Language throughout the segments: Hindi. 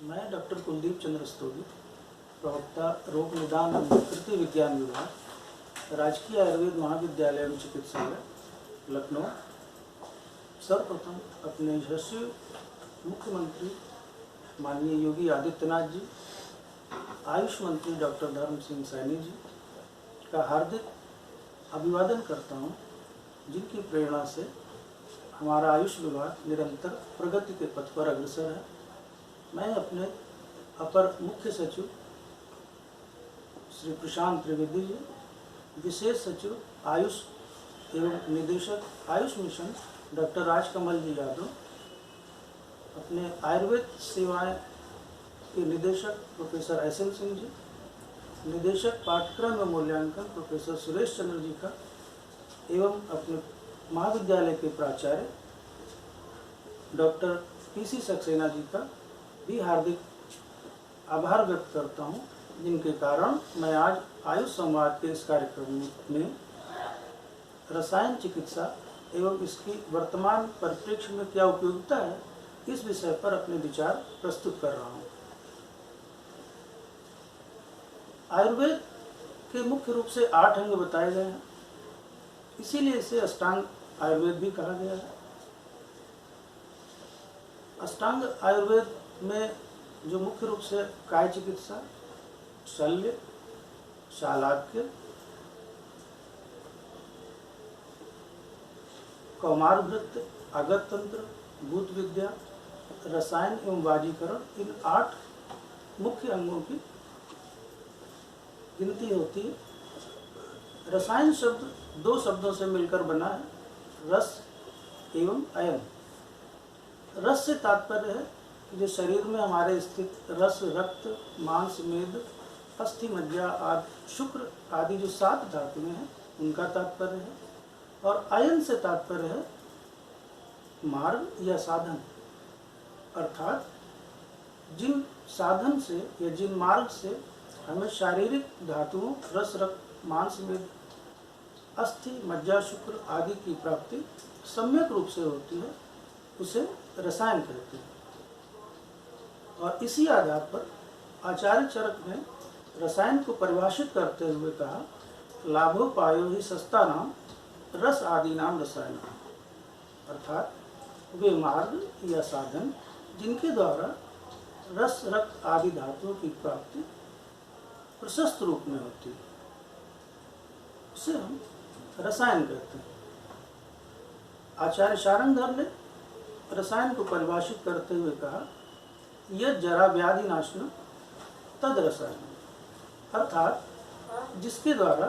मैं डॉक्टर कुलदीप चंद्र रस्तोगी, प्रवक्ता रोग निदान एवं प्रकृति विज्ञान विभाग, राजकीय आयुर्वेद महाविद्यालय एवं चिकित्सालय, लखनऊ। सर्वप्रथम अपने यशस्वी मुख्यमंत्री माननीय योगी आदित्यनाथ जी, आयुष मंत्री डॉक्टर धर्म सिंह सैनी जी का हार्दिक अभिवादन करता हूँ, जिनकी प्रेरणा से हमारा आयुष विभाग निरंतर प्रगति के पथ पर अग्रसर है। मैं अपने अपर मुख्य सचिव श्री प्रशांत त्रिवेदी जी, विशेष सचिव आयुष एवं निदेशक आयुष मिशन डॉक्टर राजकमल जी यादव, अपने आयुर्वेद सेवाएं के निदेशक professor S N Singh ji, निदेशक पाठ्यक्रम एवं मूल्यांकन प्रोफेसर सुरेश चंद्र जी का, एवं अपने महाविद्यालय के प्राचार्य डॉक्टर पीसी सक्सेना जी का भी हार्दिक आभार व्यक्त करता हूं, जिनके कारण मैं आज आयुष संवाद के इस कार्यक्रम में रसायन चिकित्सा एवं इसकी वर्तमान परिप्रेक्ष्य में क्या उपयोगिता है, इस विषय पर अपने विचार प्रस्तुत कर रहा हूं। आयुर्वेद के मुख्य रूप से 8 अंग बताए गए हैं, इसीलिए इसे अष्टांग आयुर्वेद भी कहा गया है। अष्टांग आयुर्वेद में जो मुख्य रूप से काय चिकित्सा, शल्य, शालाक्य, कौमारभृत्य, आगत तंत्र, भूत विद्या, रसायन एवं वाजीकरण, इन 8 मुख्य अंगों की गिनती होती है। रसायन शब्द 2 शब्दों से मिलकर बना है, रस एवं अयन। रस से तात्पर्य है कि जो शरीर में हमारे स्थित रस, रक्त, मांस, मेद, अस्थि, मज्जा आदि, शुक्र आदि जो 7 धातुएं हैं, उनका तात्पर्य है। और अयन से तात्पर्य है मार्ग या साधन, अर्थात जिन साधन से या जिन मार्ग से हमें शारीरिक धातुओं रस, रक्त, मांस, मेद, अस्थि, मज्जा, शुक्र आदि की प्राप्ति सम्यक रूप से होती है, उसे रसायन कहते हैं। और इसी आधार पर आचार्य चरक ने रसायन को परिभाषित करते हुए कहा, लाभोपायो ही सस्ता नाम रस आदि नाम रसायन, अर्थात वे मार्ग या साधन जिनके द्वारा रस, रक्त आदि धातुओं की प्राप्ति प्रशस्त रूप में होती है, उसे हम रसायन कहते हैं। आचार्य शारंगधर ने रसायन को परिभाषित करते हुए कहा, यह जरा व्याधि नाशना तद रसायन, अर्थात जिसके द्वारा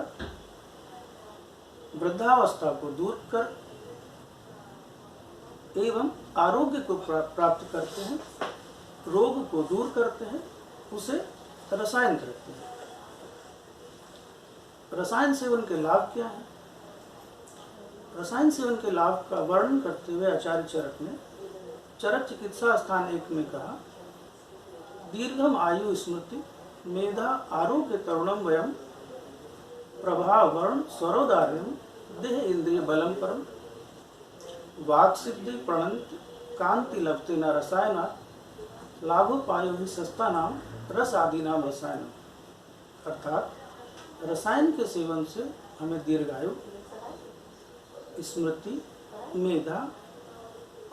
वृद्धावस्था को दूर कर एवं आरोग्य को प्राप्त करते हैं, रोग को दूर करते हैं, उसे रसायन कहते हैं। रसायन सेवन के लाभ क्या है? रसायन सेवन के लाभ का वर्णन करते हुए आचार्य चरक ने चरक चिकित्सा स्थान 1 में कहा, दीर्घम आयु स्मृति मेधा आरोग्य तरुणम वयम प्रभाव वर्ण स्वरोदार्यम देह इंद्रिय बलम परम वाक सिद्धि प्रणंत कांति लभते न रसायनात् लाभोपायो ही सस्ता नाम रस आदि नाम रसायन, अर्थात रसायन के सेवन से हमें दीर्घायु, स्मृति, मेधा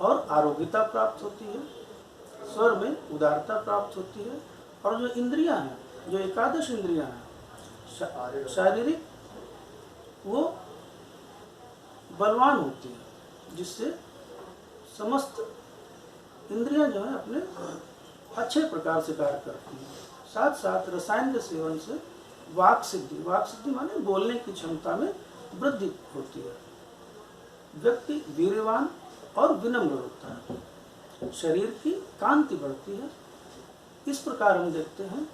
और आरोग्यता प्राप्त होती है, स्वर में उदारता प्राप्त होती है, और जो इंद्रियां हैं, जो 11 इंद्रियां हैं शारीरिक, वो बलवान होती है, जिससे समस्त इंद्रियां जो है अपने अच्छे प्रकार से कार्य करती हैं। साथ साथ रसायन के सेवन से वाक सिद्धि माने बोलने की क्षमता में वृद्धि होती है, व्यक्ति वीर्यवान और विनम्र होता है, शरीर की कांति बढ़ती है। इस प्रकार हम देखते हैं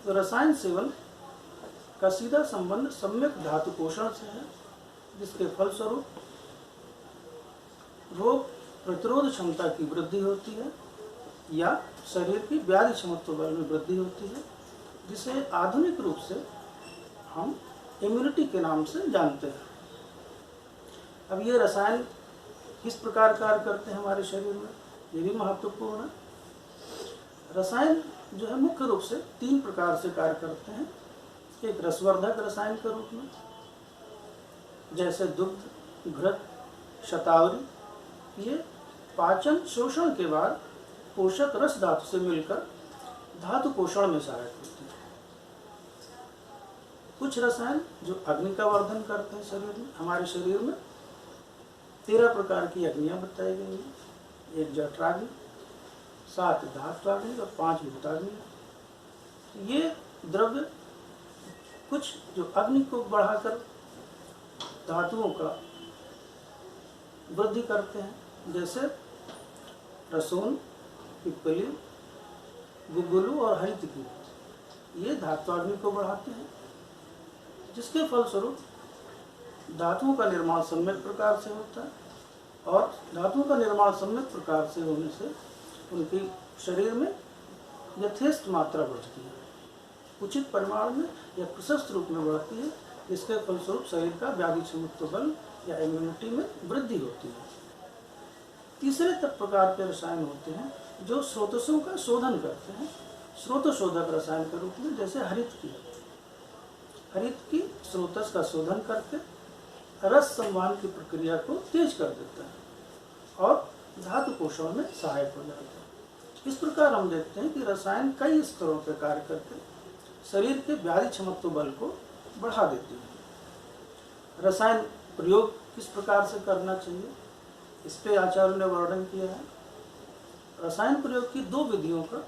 तो रसायन सेवन का सीधा संबंध सम्यक धातु पोषण से है, जिसके फलस्वरूप रोग प्रतिरोध क्षमता की वृद्धि होती है या शरीर की व्याधि क्षमत्व बल में वृद्धि होती है, जिसे आधुनिक रूप से हम इम्यूनिटी के नाम से जानते हैं। अब ये रसायन किस प्रकार कार्य करते हैं हमारे शरीर में, ये भी महत्वपूर्ण है। रसायन जो है मुख्य रूप से 3 प्रकार से कार्य करते हैं। एक रसवर्धक रसायन के रूप में, जैसे दुग्ध, घृत, शतावरी, ये पाचन शोषण के बाद पोषक रस धातु से मिलकर धातु पोषण में सहायक होते हैं। कुछ रसायन जो अग्नि का वर्धन करते हैं शरीर में। हमारे शरीर में 13 प्रकार की अग्नियां बताई गई हैं। 1 जठराग्नि, 7 धात्वाग्नि और 5 भूताग्नि। ये द्रव्य कुछ जो अग्नि को बढ़ाकर धातुओं का वृद्धि करते हैं, जैसे रसोन, पिप्पली, गुगुलू और हरितकी, ये धात्वाग्नि को बढ़ाते हैं, जिसके फलस्वरूप धातुओं का निर्माण सम्यक प्रकार से होता है। और धातुओं का निर्माण सम्यक प्रकार से होने से उनकी शरीर में यथेष्ट मात्रा बढ़ती है, उचित परिमाण में या प्रशस्त रूप में बढ़ती है, जिसके फलस्वरूप शरीर का व्याधि क्षमत्व बल या इम्यूनिटी में वृद्धि होती है। तीसरे प्रकार के रसायन होते हैं जो स्रोतसों का शोधन करते हैं, स्रोत शोधक रसायन के रूप में, जैसे हरितकी। हरितकी स्रोतस का शोधन करके रस संवहन की प्रक्रिया को तेज कर देता है और धातु पोषण में सहायक हो जाता है। इस प्रकार हम देखते हैं कि रसायन कई स्तरों पर कार्य करके शरीर के व्याधि क्षमत्व बल को बढ़ा देती है। रसायन प्रयोग किस प्रकार से करना चाहिए, इस पे आचार्यों ने वर्णन किया है। रसायन प्रयोग की 2 विधियों का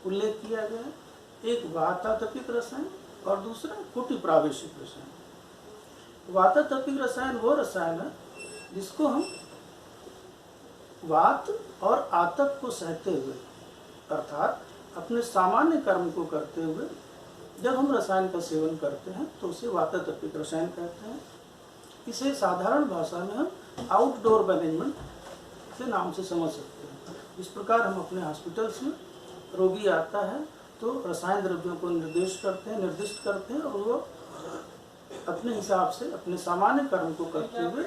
उल्लेख किया गया है। एक वातातपिक रसायन और दूसरा कुटी प्रावेशिक रसायन। वातातपिक रसायन वो रसायन है जिसको हम वात और आतप को सहते हुए, अर्थात अपने सामान्य कर्म को करते हुए जब हम रसायन का सेवन करते हैं तो उसे वातातपिक रसायन कहते हैं। इसे साधारण भाषा में हम आउटडोर मैनेजमेंट के नाम से समझ सकते हैं। इस प्रकार हम अपने हॉस्पिटल्स में रोगी आता है तो रसायन द्रव्यों को निर्दिष्ट करते हैं और वो अपने हिसाब से अपने सामान्य कर्म को करते हुए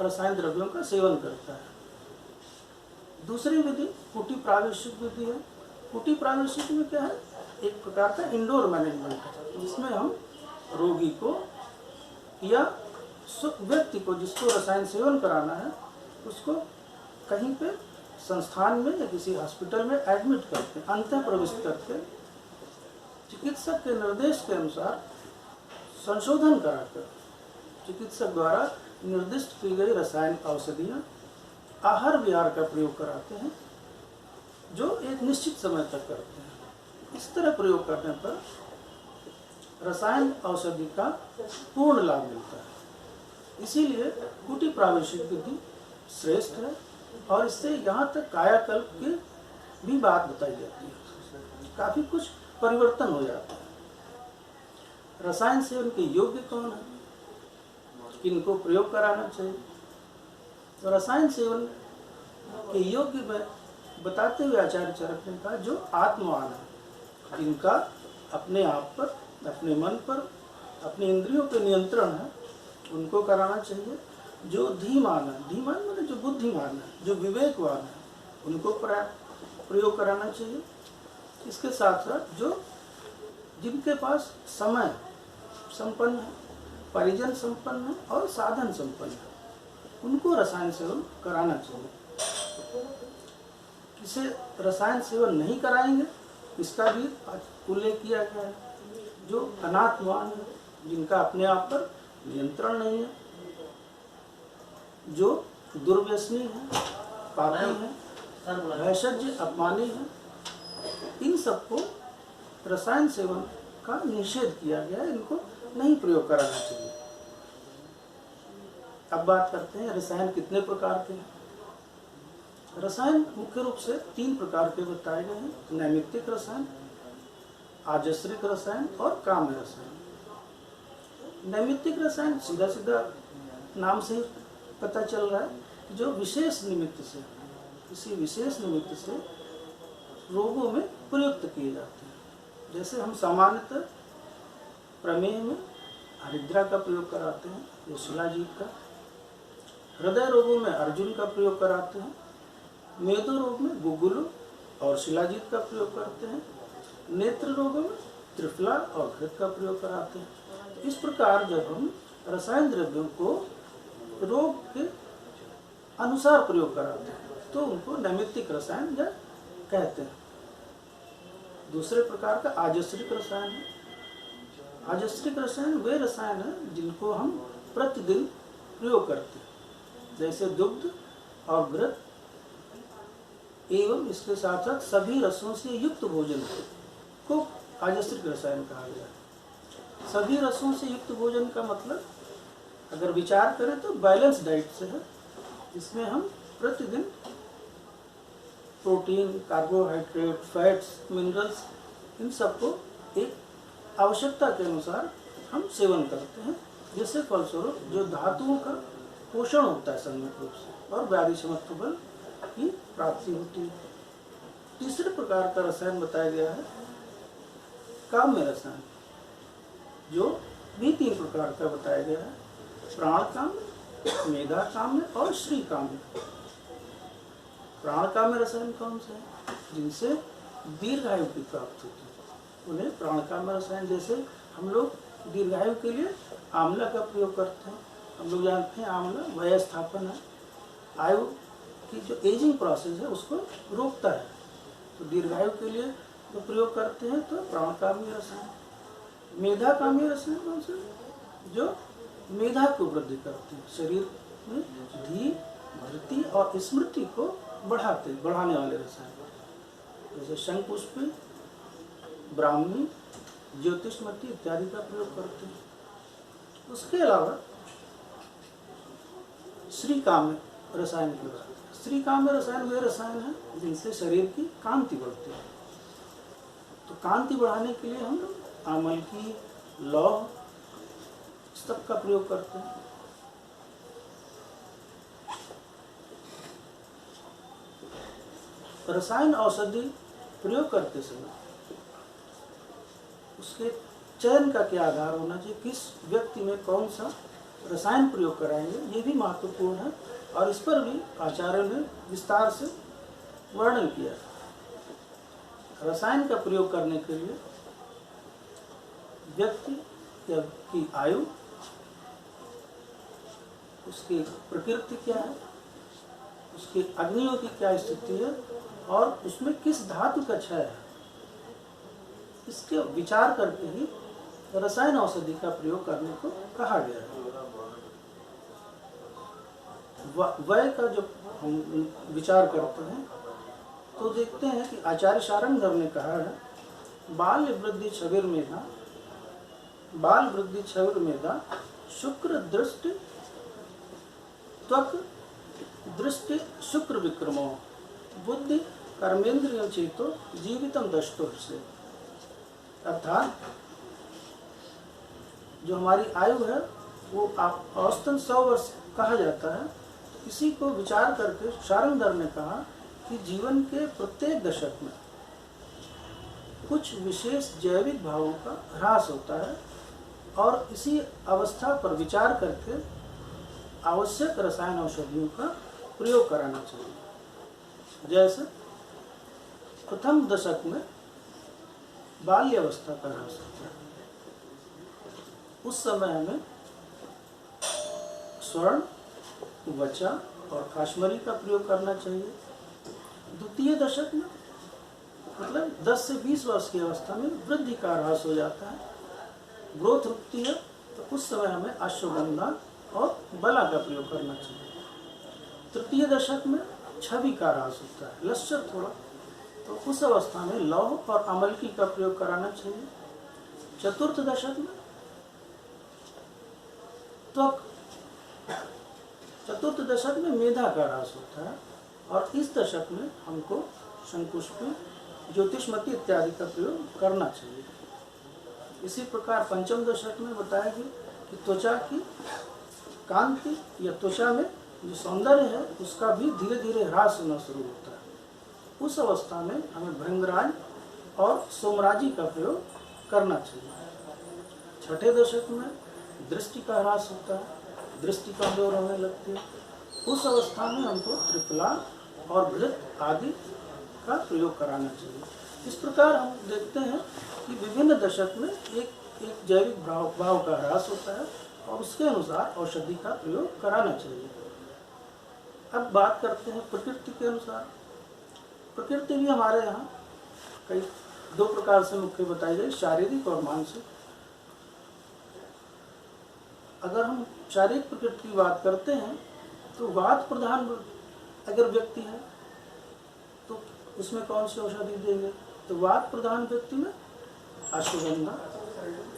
रसायन द्रव्यों का सेवन करता है। दूसरी विधि कुटी प्रावेशिक विधि है। कुटी प्रावेशिक में क्या है, एक प्रकार का इंडोर मैनेजमेंट है, जिसमें हम रोगी को या व्यक्ति को जिसको रसायन सेवन कराना है उसको कहीं पे संस्थान में या किसी हॉस्पिटल में एडमिट करके अंतः प्रविष्ट करके चिकित्सक के निर्देश के अनुसार संशोधन कराकर चिकित्सक द्वारा निर्दिष्ट की गई रसायन औषधियाँ आहार विहार का प्रयोग कराते हैं, जो एक निश्चित समय तक करते हैं। इस तरह प्रयोग करने पर रसायन औषधि का पूर्ण लाभ मिलता है। इसीलिए कुटी प्रावेशिक विधि श्रेष्ठ है और इससे यहाँ तक कायाकल्प की भी बात बताई जाती है। काफी कुछ परिवर्तन हो जाता है। रसायन सेवन के योग्य कौन है, किनको प्रयोग कराना चाहिए, तो रसायन सेवन के योग्य में बताते हुए आचार्य चरक ने कहा जो आत्मवान है, जिनका अपने आप पर, अपने मन पर, अपने इंद्रियों पे नियंत्रण है, उनको कराना चाहिए। जो धीमान है, धीमान मतलब जो बुद्धिमान है, जो विवेकवान है, उनको प्रयोग कराना चाहिए। इसके साथ साथ जो जिनके पास समय संपन्न है, परिजन संपन्न है और साधन संपन्न है, उनको रसायन सेवन कराना चाहिए। किसे रसायन सेवन नहीं कराएंगे इसका भी उल्लेख किया गया है। जो अनात्मवान है, जिनका अपने आप पर नियंत्रण नहीं है, जो दुर्व्यसनी है, पापी है, भैषज्य अपमानी है, इन सबको रसायन सेवन का निषेध किया गया है, इनको नहीं प्रयोग कराना चाहिए। अब बात करते हैं रसायन कितने प्रकार के हैं। रसायन मुख्य रूप से 3 प्रकार के बताए गए हैं: नैमित्तिक रसायन, आजस्रिक रसायन और काम्य रसायन। नैमित्तिक रसायन सीधा सीधा नाम से ही पता चल रहा है, जो विशेष निमित्त से, किसी विशेष निमित्त से रोगों में प्रयुक्त किए जाते हैं। जैसे हम सामान्यतः प्रमेह में हरिद्रा का प्रयोग कराते हैं, ये शिलाजीत का। हृदय रोगों में अर्जुन का प्रयोग कराते हैं। मेदो रोग में गुगुलु और शिलाजीत का प्रयोग करते हैं। नेत्र रोगों में त्रिफला और घृत का प्रयोग कराते हैं। तो इस प्रकार जब हम रसायन द्रव्यों को रोग के अनुसार प्रयोग कराते हैं तो उनको नैमित्तिक रसायन या कहते हैं। दूसरे प्रकार का आजस्रिक रसायन है। आजस्रिक रसायन वे रसायन हैं जिनको हम प्रतिदिन प्रयोग करते हैं, जैसे दुग्ध और घृत एवं इसके साथ साथ सभी रसों से युक्त भोजन को आजस्रिक रसायन कहा गया है। सभी रसों से युक्त भोजन का मतलब अगर विचार करें तो बैलेंस डाइट से है। इसमें हम प्रतिदिन protein, carbohydrate, fats, minerals in सबको एक आवश्यकता के अनुसार हम सेवन करते हैं, जिससे फलस्वरूप जो धातुओं का पोषण होता है सम्यक रूप से और व्याधि समत्व बल की प्राप्ति होती है। तीसरे प्रकार का रसायन बताया गया है काम्य रसायन, जो भी 3 प्रकार का बताया गया है, प्राण काम्य, मेधा काम्य और श्री काम्य। प्राण काम्य रसायन कौन से हैं? जिनसे दीर्घायु की प्राप्ति होती है उन्हें प्राण काम्य रसायन। जैसे हम लोग दीर्घायु के लिए आंवला का प्रयोग करते हैं। हम लोग जानते हैं आंवला वयस्थापन है, आयु की जो एजिंग प्रोसेस है उसको रोकता है। तो दीर्घायु के लिए जो प्रयोग करते हैं तो प्राण काम्य रसायन। मेधा काम्य रसायन कौन से? जो मेधा को वृद्धि करते हैं, शरीर में धी, धृति और स्मृति को बढ़ाने वाले रसायन, जैसे शंखपुष्पी, ब्राह्मी, ज्योतिषमती इत्यादि का प्रयोग करते हैं। उसके अलावा श्री काम्य रसायन की बात। श्री काम्य रसायन वे रसायन हैं जिनसे शरीर की कांति बढ़ती है। तो कांति बढ़ाने के लिए हम लोग आमल की, लौह सब का प्रयोग करते हैं। रसायन औषधि प्रयोग करते समय उसके चयन का क्या आधार होना चाहिए, किस व्यक्ति में कौन सा रसायन प्रयोग कराएंगे, ये भी महत्वपूर्ण है और इस पर भी आचार्यों ने विस्तार से वर्णन किया। रसायन का प्रयोग करने के लिए व्यक्ति की आयु, उसकी प्रकृति क्या है, उसकी अग्नियों की क्या स्थिति है और उसमें किस धातु का क्षय है, इसके विचार करके ही रसायन औषधि का प्रयोग करने को कहा गया है। वय का जो हम विचार करते हैं तो देखते हैं कि आचार्य शारंगधर ने कहा है, बाल वृद्धि छविर मेधा, बाल वृद्धि छविर मेधा, शुक्र दृष्टि त्वक दृष्टि शुक्र विक्रमो, बुद्धि कर्मेंद्रिय चेतो जीवितम दष्टुर से। अर्थात जो हमारी आयु है वो औसतन 100 वर्ष कहा जाता है। इसी को विचार करके शारंगधर ने कहा कि जीवन के प्रत्येक दशक में कुछ विशेष जैविक भावों का ह्रास होता है और इसी अवस्था पर विचार करके आवश्यक रसायन औषधियों का प्रयोग कराना चाहिए। जैसे प्रथम दशक में बाल्य अवस्था का ह्रास होता है, उस समय हमें स्वर्ण, वचा और खाशमरी का प्रयोग करना चाहिए। द्वितीय दशक में मतलब 10 से 20 वर्ष की अवस्था में वृद्धि का ह्रास हो जाता है, ग्रोथ रुकती है, तो उस समय हमें अश्वगंधा और बला का प्रयोग करना चाहिए। तृतीय दशक में छवि का ह्रास होता है, लश्चर थोड़ा, तो उस अवस्था में लौह और अमलकी का प्रयोग कराना चाहिए। चतुर्थ दशक में त्वक, चतुर्थ दशक में मेधा का ह्रास होता है और इस दशक में हमको शंकुष्पी, ज्योतिषमती इत्यादि का प्रयोग करना चाहिए। इसी प्रकार पंचम दशक में बताया गया कि त्वचा की कांति या त्वचा में जो सौंदर्य है उसका भी धीरे धीरे ह्रास होना शुरू होता है। उस अवस्था में हमें भृंगराज और सोमराजी का प्रयोग करना चाहिए। छठे दशक में दृष्टि का ह्रास होता है, दृष्टि कमजोर होने लगती है। उस अवस्था में हमको त्रिफला और घृत आदि का प्रयोग कराना चाहिए। इस प्रकार हम देखते हैं कि विभिन्न दशक में एक जैविक भाव का ह्रास होता है और उसके अनुसार औषधि का प्रयोग कराना चाहिए। अब बात करते हैं प्रकृति के अनुसार। प्रकृति भी हमारे यहाँ कई दो प्रकार से मुख्य बताई गई, शारीरिक और मानसिक। अगर हम शारीरिक प्रकृति की बात करते हैं तो वात प्रधान अगर व्यक्ति है तो उसमें कौन सी औषधि देंगे? तो वात प्रधान व्यक्ति में अश्वगंधा,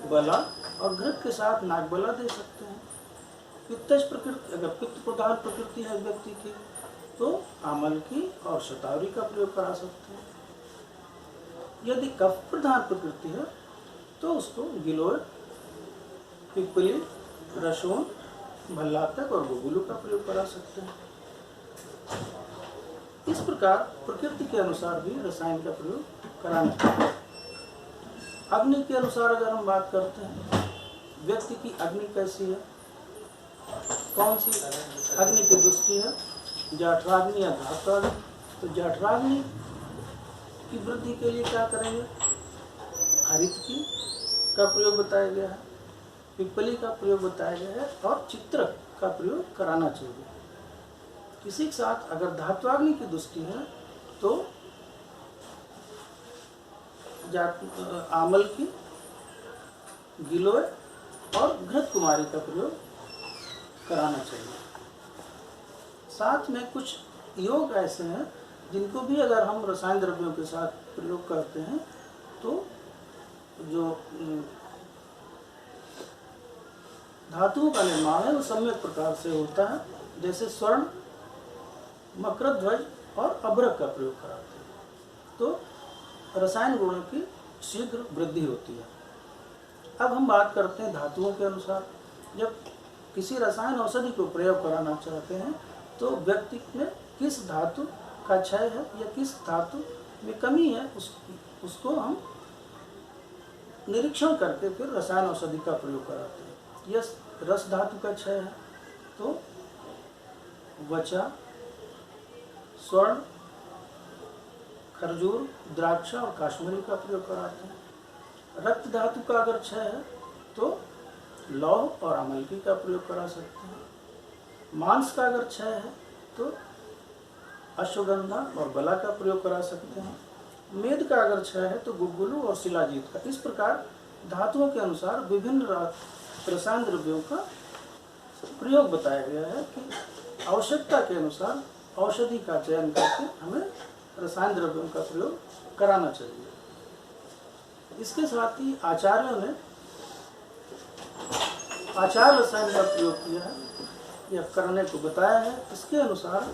बला और घृत के साथ नागबला दे सकते हैं। पित्तज प्रकृति, अगर पित्त प्रधान प्रकृति है व्यक्ति की तो आमल की और शतावरी का प्रयोग करा सकते हैं। यदि कफ प्रधान प्रकृति है तो उसको गिलोय, पिपली, रसोन, भल्लातक और गुगुलू का प्रयोग करा सकते हैं। इस प्रकार प्रकृति के अनुसार भी रसायन का प्रयोग कराना चाहिए। अग्नि के अनुसार अगर हम बात करते हैं, व्यक्ति की अग्नि कैसी है, कौन सी अग्नि की दृष्टि है, जठराग्नि या धात्वाग्नि। तो जठराग्नि की वृद्धि के लिए क्या करेंगे? हरित की का प्रयोग बताया गया है, पिपली का प्रयोग बताया गया है और चित्रक का प्रयोग कराना चाहिए। इसी के साथ अगर धात्वाग्नि की दृष्टि है तो आमल की, गिलोय और घृत कुमारी का प्रयोग कराना चाहिए। साथ में कुछ योग ऐसे हैं जिनको भी अगर हम रसायन द्रव्यों के साथ प्रयोग करते हैं तो जो धातुओं का निर्माण है वो सम्यक प्रकार से होता है। जैसे स्वर्ण, मकरध्वज और अभ्रक का प्रयोग कराते हैं तो रसायन गुणों की शीघ्र वृद्धि होती है। अब हम बात करते हैं धातुओं के अनुसार। जब किसी रसायन औषधि को प्रयोग कराना चाहते हैं तो व्यक्ति में किस धातु का क्षय है या किस धातु में कमी है उसको हम निरीक्षण करके फिर रसायन औषधि का प्रयोग कराते हैं। यह रस धातु का क्षय है तो वचा, स्वर्ण, खरजूर, द्राक्षा और काश्मीरी का प्रयोग कराते हैं। रक्त धातु का अगर क्षय है तो लौह और अमलकी का प्रयोग करा सकते हैं। मांस का अगर क्षय है तो अश्वगंधा और बला का प्रयोग करा सकते हैं। मेद का अगर क्षय है तो गुगुलू और शिलाजीत का। इस प्रकार धातुओं के अनुसार विभिन्न रसायन द्रव्यों का प्रयोग बताया गया है कि आवश्यकता के अनुसार औषधि का चयन करके हमें रसायन द्रव्यों का प्रयोग कराना चाहिए। इसके साथ ही आचार्यों ने आचार रसायन का प्रयोग किया है या करने को बताया है। इसके अनुसार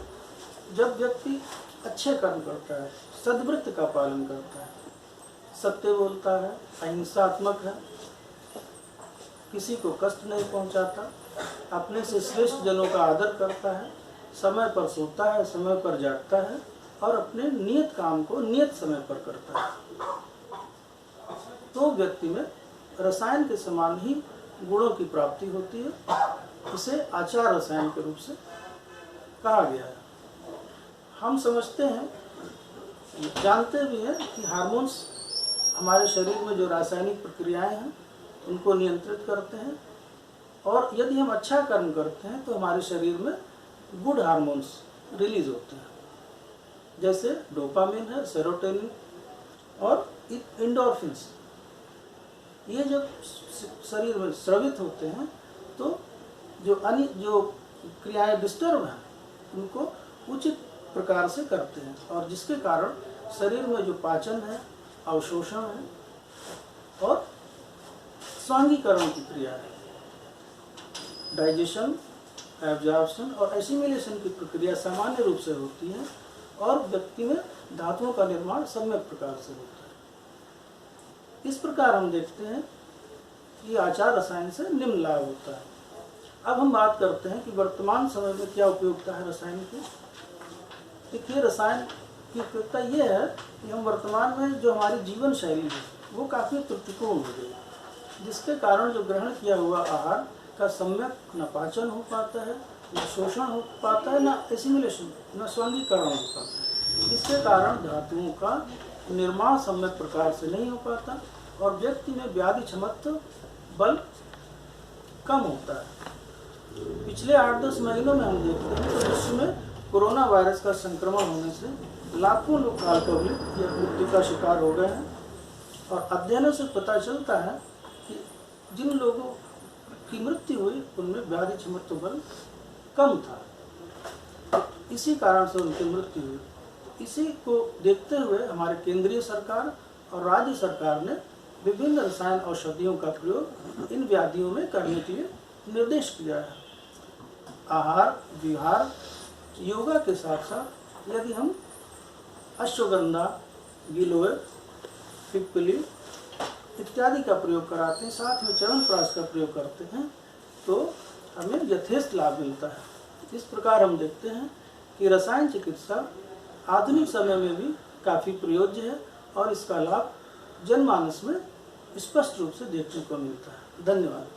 जब व्यक्ति अच्छे कर्म करता है, सद्वृत्त का पालन करता है, सत्य बोलता है, अहिंसात्मक है, किसी को कष्ट नहीं पहुंचाता, अपने से श्रेष्ठ जनों का आदर करता है, समय पर सोता है, समय पर जागता है और अपने नियत काम को नियत समय पर करता है, तो व्यक्ति में रसायन के समान ही गुणों की प्राप्ति होती है। इसे आचार रसायन के रूप से कहा गया है। हम समझते हैं, जानते भी हैं कि हार्मोन्स हमारे शरीर में जो रासायनिक प्रक्रियाएं हैं उनको नियंत्रित करते हैं और यदि हम अच्छा कर्म करते हैं तो हमारे शरीर में गुड हार्मोन्स रिलीज होते हैं, जैसे डोपामिन है, सेरोटोनिन और एंडोर्फिन्स। ये जब शरीर में स्रावित होते हैं तो जो क्रियाएं डिस्टर्ब हैं उनको उचित प्रकार से करते हैं और जिसके कारण शरीर में जो पाचन है, अवशोषण है और स्वांगीकरण की क्रिया है, डाइजेशन, एब्जॉर्प्शन और एसिमिलेशन की प्रक्रिया सामान्य रूप से होती है और व्यक्ति में धातुओं का निर्माण सम्यक प्रकार से होता है। इस प्रकार हम देखते हैं कि आचार रसायन से निम्न लाभ होता है। अब हम बात करते हैं कि वर्तमान समय में क्या उपयोगिता है रसायन की। देखिए, रसायन की उपयोगिता ये है कि हम वर्तमान में जो हमारी जीवन शैली है वो काफ़ी त्रुटिपूर्ण हो गई, जिसके कारण जो ग्रहण किया हुआ आहार का सम्यक न पाचन हो पाता है, न शोषण हो पाता है, न एसिमिलेशन, न स्वांगीकरण हो पाता है। जिसके कारण धातुओं का निर्माण सम्यक प्रकार से नहीं हो पाता और व्यक्ति में व्याधि क्षमत्व बल कम होता है। पिछले 8-10 महीनों में हम देखते हैं तो विश्व में कोरोना वायरस का संक्रमण होने से लाखों लोग कालकवलित या मृत्यु का शिकार हो गए हैं और अध्ययनों से पता चलता है कि जिन लोगों की मृत्यु हुई उनमें व्याधि क्षमत्व बल कम था, इसी कारण से उनकी मृत्यु हुई। इसी को देखते हुए हमारे केंद्रीय सरकार और राज्य सरकार ने विभिन्न रसायन औषधियों का प्रयोग इन व्याधियों में करने के लिए निर्देश किया है। आहार विहार योगा के साथ साथ यदि हम अश्वगंधा, गिलोय, पिप्पली इत्यादि का प्रयोग कराते हैं, साथ में च्यवनप्राश का प्रयोग करते हैं तो हमें यथेष्ट लाभ मिलता है। इस प्रकार हम देखते हैं कि रसायन चिकित्सा आधुनिक समय में भी काफ़ी प्रयोज्य है और इसका लाभ जनमानस में स्पष्ट रूप से देखने को मिलता है। धन्यवाद।